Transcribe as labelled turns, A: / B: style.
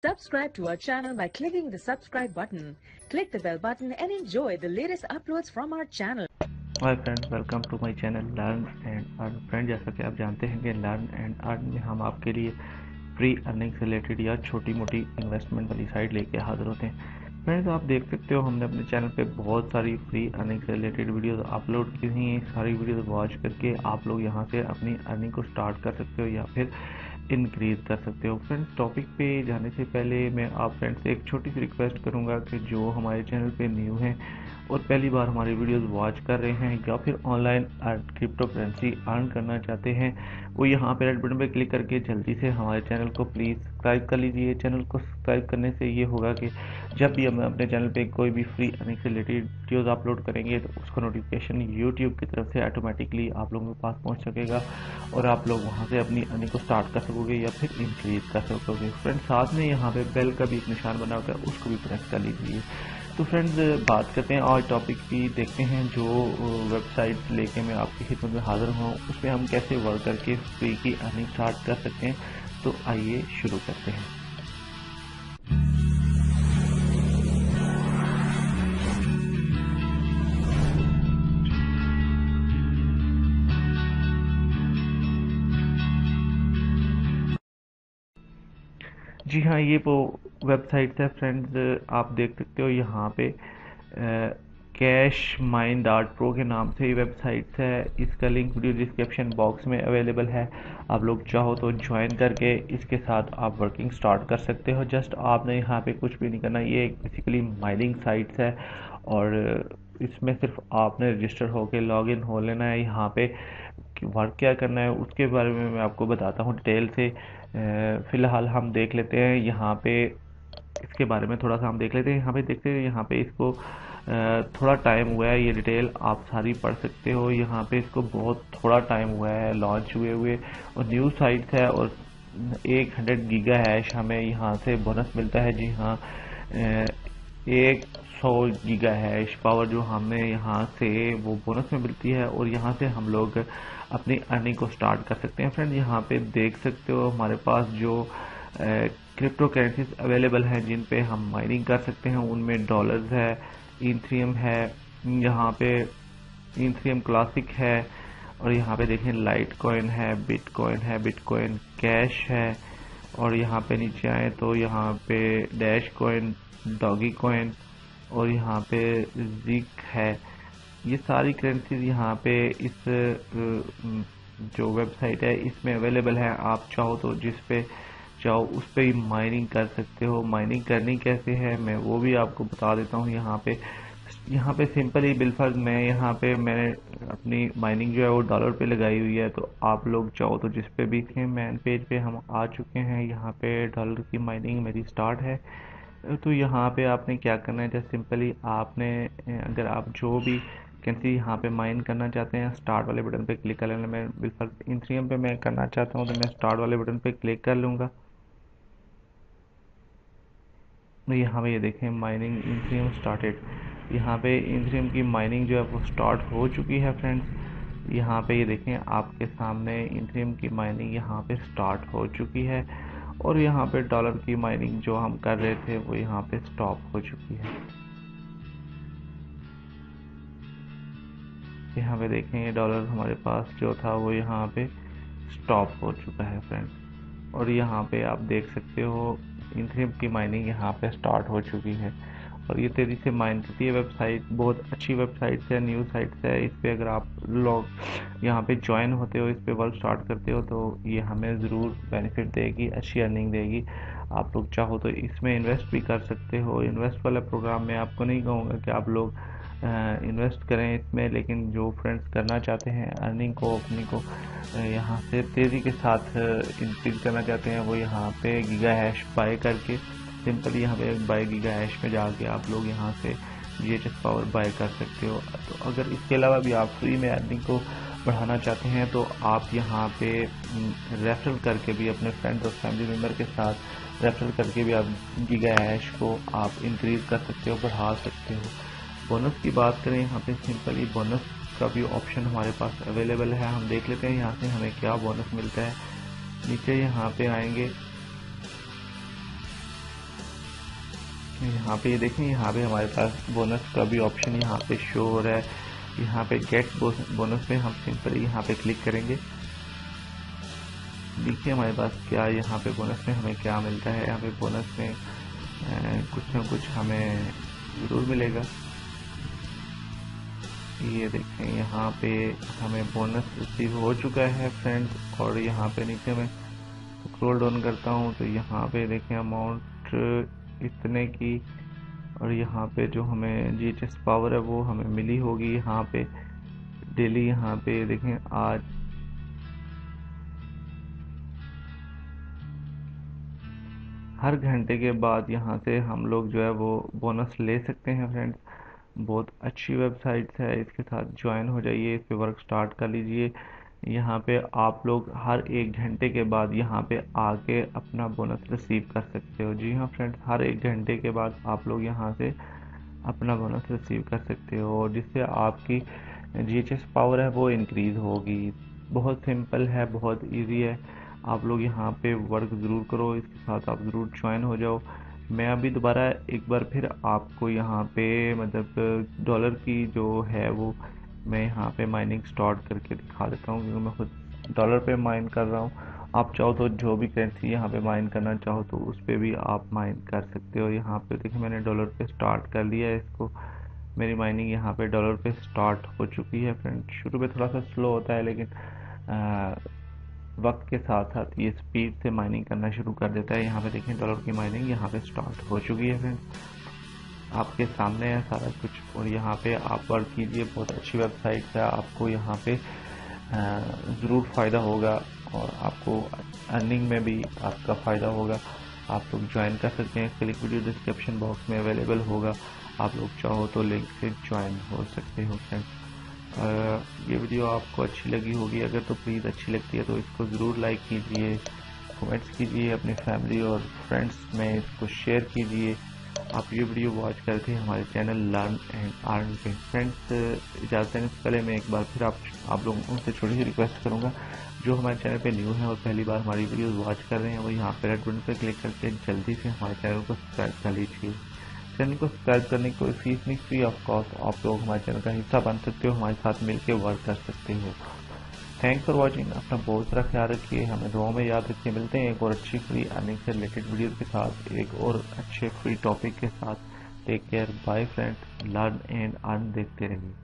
A: Subscribe to our channel by clicking the subscribe button. Click the bell button and enjoy the latest uploads from our channel.
B: Hi friends, welcome to my channel learn and earn. Friend, जैसा कि आप जानते हैं कि learn and earn में हम आपके लिए फ्री अर्निंग से रिलेटेड या छोटी मोटी इन्वेस्टमेंट वाली साइट लेके हाजिर होते हैं। फ्रेंड्स, आप देख सकते हो हमने अपने चैनल पे बहुत सारी फ्री अर्निंग से रिलेटेड वीडियोस अपलोड की हुई हैं। सारी वीडियोस वॉच करके आप लोग यहाँ से अपनी अर्निंग को स्टार्ट कर सकते हो या फिर इंक्रीज कर सकते हो। फ्रेंड्स, टॉपिक पे जाने से पहले मैं आप फ्रेंड्स से एक छोटी सी रिक्वेस्ट करूँगा कि जो हमारे चैनल पे न्यू हैं और पहली बार हमारी वीडियोस वॉच कर रहे हैं या फिर ऑनलाइन क्रिप्टो करेंसी अर्न करना चाहते हैं, वो यहाँ पे रेड बटन पे क्लिक करके जल्दी से हमारे चैनल को प्लीज़ सब्सक्राइब कर लीजिए। चैनल को सब्सक्राइब करने से ये होगा कि जब भी हम अपने चैनल पे कोई भी फ्री अर्निंग से रिलेटेड वीडियोस अपलोड करेंगे तो उसका नोटिफिकेशन यूट्यूब की तरफ से ऑटोमेटिकली आप लोगों के पास पहुँच सकेगा और आप लोग वहाँ से अपनी अर्निंग को स्टार्ट कर सकोगे या फिर इंक्रीज कर सकोगे। फ्रेंड्स, साथ में यहाँ पे बेल का भी एक निशान बना होगा, उसको भी प्रेस कर लीजिए। तो फ्रेंड्स, बात करते हैं आज टॉपिक की। देखते हैं जो वेबसाइट लेके मैं आपकी खिदमत में हाजिर हूँ उसमें हम कैसे वर्क करके फ्री की अर्निंग स्टार्ट कर सकते हैं। तो आइए शुरू करते हैं। जी हाँ, ये वो वेबसाइट है फ्रेंड्स, आप देख सकते हो यहाँ पे cashmine.pro के नाम से ये वेबसाइट है। इसका लिंक वीडियो डिस्क्रिप्शन बॉक्स में अवेलेबल है। आप लोग चाहो तो ज्वाइन करके इसके साथ आप वर्किंग स्टार्ट कर सकते हो। जस्ट आपने यहाँ पे कुछ भी नहीं करना, ये एक बेसिकली माइनिंग साइट्स है और इसमें सिर्फ आपने रजिस्टर होके लॉगिन हो लेना है। यहाँ पे वर्क क्या करना है उसके बारे में मैं आपको बताता हूँ डिटेल से। फ़िलहाल हम देख लेते हैं यहाँ पे, इसके बारे में थोड़ा सा हम देख लेते हैं। यहाँ पे देखते हैं, यहाँ पे इसको थोड़ा टाइम हुआ है, ये डिटेल आप सारी पढ़ सकते हो। यहाँ पे इसको बहुत थोड़ा टाइम हुआ है लॉन्च हुए और न्यू साइट है और 100 गीगा हैश हमें यहाँ से बोनस मिलता है। जी हाँ, 100 गीगा हैश पावर जो हमें यहाँ से वो बोनस में मिलती है और यहाँ से हम लोग अपनी अर्निंग को स्टार्ट कर सकते हैं। फ्रेंड, यहाँ पे देख सकते हो हमारे पास जो क्रिप्टो करेंसीज अवेलेबल हैं जिन पे हम माइनिंग कर सकते हैं, उनमें डॉलर्स है, इथेरियम है, यहाँ पे इथेरियम क्लासिक है और यहाँ पे देखें लाइट कॉइन है, बिटकॉइन कैश है और यहाँ पे नीचे आए तो यहाँ पे डैश कॉइन, डॉगी कॉइन और यहाँ पे जिक है। ये सारी करेंसीज यहाँ पे इस जो वेबसाइट है इसमें अवेलेबल है। आप चाहो तो जिस पे चाहो उस पे ही माइनिंग कर सकते हो। माइनिंग करनी कैसे है मैं वो भी आपको बता देता हूँ। यहाँ पे सिंपल ही बिलफर्ज मैंने अपनी माइनिंग जो है वो डॉलर पे लगाई हुई है। तो आप लोग चाहो तो जिस पे भी मेन पेज पे हम आ चुके हैं, यहाँ पे डॉलर की माइनिंग मेरी स्टार्ट है। तो यहाँ पे आपने क्या करना है, जस्ट सिंपली आपने अगर आप जो भी करेंसी यहाँ पे माइन करना चाहते हैं, स्टार्ट वाले बटन पे क्लिक कर लेना। मैं बिल्कुल इथेरियम पे मैं करना चाहता हूँ तो मैं स्टार्ट वाले बटन पे क्लिक कर लूँगा। यहाँ पे ये देखें माइनिंग इथेरियम स्टार्टेड। यहाँ पे इथेरियम की माइनिंग जो है वो स्टार्ट हो चुकी है फ्रेंड्स। यहाँ पे ये देखें आपके सामने इथेरियम की माइनिंग यहाँ पे स्टार्ट हो चुकी है और यहाँ पे डॉलर की माइनिंग जो हम कर रहे थे वो यहाँ पे स्टॉप हो चुकी है। यहाँ पे देखें ये डॉलर हमारे पास जो था वो यहाँ पे स्टॉप हो चुका है फ्रेंड्स। और यहाँ पे आप देख सकते हो इथेरियम की माइनिंग यहाँ पे स्टार्ट हो चुकी है और ये तेज़ी से माइन करती है। वेबसाइट बहुत अच्छी वेबसाइट है, न्यू साइट है। इस पे अगर आप लोग यहाँ पे ज्वाइन होते हो, इस पे वर्क स्टार्ट करते हो तो ये हमें ज़रूर बेनिफिट देगी, अच्छी अर्निंग देगी। आप लोग चाहो तो इसमें इन्वेस्ट भी कर सकते हो। इन्वेस्ट वाला प्रोग्राम मैं आपको नहीं कहूँगा कि आप लोग इन्वेस्ट करें इसमें, लेकिन जो फ्रेंड्स करना चाहते हैं अर्निंग को अपनी को यहाँ से तेज़ी के साथ इंक्रीज करना चाहते हैं, वो यहाँ पे गीगा हैश बाय करके सिंपली यहाँ पे बाय गीगा हैश में जाके आप लोग यहाँ से GHS पावर बाय कर सकते हो। तो अगर इसके अलावा भी आप फ्री में अर्निंग को बढ़ाना चाहते हैं तो आप यहाँ पे रेफरल करके भी अपने फ्रेंड्स और फैमिली मेम्बर के साथ रेफरल करके भी आप गीगा हैश को आप इंक्रीज कर सकते हो, बढ़ा सकते हो। बोनस की बात करें, यहाँ पे सिंपली बोनस का भी ऑप्शन हमारे पास अवेलेबल है। हम देख लेते हैं यहाँ से हमें क्या बोनस मिलता है। नीचे यहाँ पे आएंगे यहाँ पे ये देखें, यहाँ पे हमारे पास बोनस का भी ऑप्शन यहाँ पे शो हो रहा है। यहाँ पे गेट बोनस में हम सिंपली यहाँ पे क्लिक करेंगे। देखिए हमारे पास क्या यहाँ पे बोनस में हमें क्या मिलता है। यहाँ पे बोनस में कुछ ना कुछ हमें ज़रूर मिलेगा। ये देखें, यहाँ पे हमें बोनस रिसीव हो चुका है फ्रेंड्स। और यहाँ पे नीचे मैं स्क्रॉल डाउन करता हूँ तो यहाँ पे देखें अमाउंट इतने की, और यहाँ पे जो हमें GHS पावर है वो हमें मिली होगी। यहाँ पे डेली यहाँ पे देखें आज हर घंटे के बाद यहाँ से हम लोग जो है वो बोनस ले सकते हैं फ्रेंड्स। बहुत अच्छी वेबसाइट है, इसके साथ ज्वाइन हो जाइए, इस पे वर्क स्टार्ट कर लीजिए। यहाँ पे आप लोग हर 1 घंटे के बाद यहाँ पे आके अपना बोनस रिसीव कर सकते हो। जी हाँ फ्रेंड्स, हर 1 घंटे के बाद आप लोग यहाँ से अपना बोनस रिसीव कर सकते हो, जिससे आपकी GHS पावर है वो इंक्रीज होगी। बहुत सिंपल है, बहुत इजी है। आप लोग यहाँ पे वर्क ज़रूर करो, इसके साथ आप ज़रूर ज्वाइन हो जाओ। मैं अभी दोबारा एक बार फिर आपको यहाँ पे मतलब डॉलर की जो है वो मैं यहाँ पे माइनिंग स्टार्ट करके दिखा देता हूँ, क्योंकि मैं खुद डॉलर पे माइन कर रहा हूँ। आप चाहो तो जो भी करेंसी यहाँ पे माइन करना चाहो तो उस पर भी आप माइन कर सकते हो। यहाँ पे देखिए मैंने डॉलर पे स्टार्ट कर लिया है इसको। मेरी माइनिंग यहाँ पे डॉलर पे स्टार्ट हो चुकी है फ्रेंड। शुरू में थोड़ा सा स्लो होता है, लेकिन वक्त के साथ साथ ये स्पीड से माइनिंग करना शुरू कर देता है। यहाँ पे देखें डॉलर की माइनिंग यहाँ पे स्टार्ट हो चुकी है फ्रेंड, आपके सामने है सारा कुछ। और यहाँ पे आप वर्क कीजिए, बहुत अच्छी वेबसाइट है, आपको यहाँ पे ज़रूर फ़ायदा होगा और आपको अर्निंग में भी आपका फ़ायदा होगा। आप लोग ज्वाइन कर सकते हैं, इसके लिंक वीडियो डिस्क्रिप्शन बॉक्स में अवेलेबल होगा। आप लोग चाहो तो लिंक से ज्वाइन हो सकते हो फ्रेंड्स। ये वीडियो आपको अच्छी लगी होगी, अगर तो प्लीज़ अच्छी लगती है तो इसको ज़रूर लाइक कीजिए, कमेंट्स कीजिए, अपने फैमिली और फ्रेंड्स में इसको शेयर कीजिए। आप ये वीडियो वॉच करके हमारे चैनल लर्न एंड अर्न पे फ्रेंड्स इजाज़त देने से पहले मैं एक बार फिर आप लोगों से छोटी सी रिक्वेस्ट करूँगा, जो हमारे चैनल पे न्यू है और पहली बार हमारी वीडियोस वॉच कर रहे हैं, वो यहाँ पे रेड बटन पर क्लिक करके जल्दी से हमारे चैनल को सब्सक्राइब कर लीजिए। चैनल को सब्सक्राइब करने की कोई फीस नहीं, फ्री ऑफ कॉस्ट आप लोग हमारे चैनल का हिस्सा बन सकते हो, हमारे साथ मिलकर वर्क कर सकते हो। Thanks for watching. अपना बहुत सारा ख्याल रखिए, हमें दुआ में याद रखिए। मिलते हैं एक और अच्छी फ्री अर्निंग से रिलेटेड वीडियो के साथ, एक और अच्छे फ्री टॉपिक के साथ। Take care, bye friends, learn and earn देखते रहिए।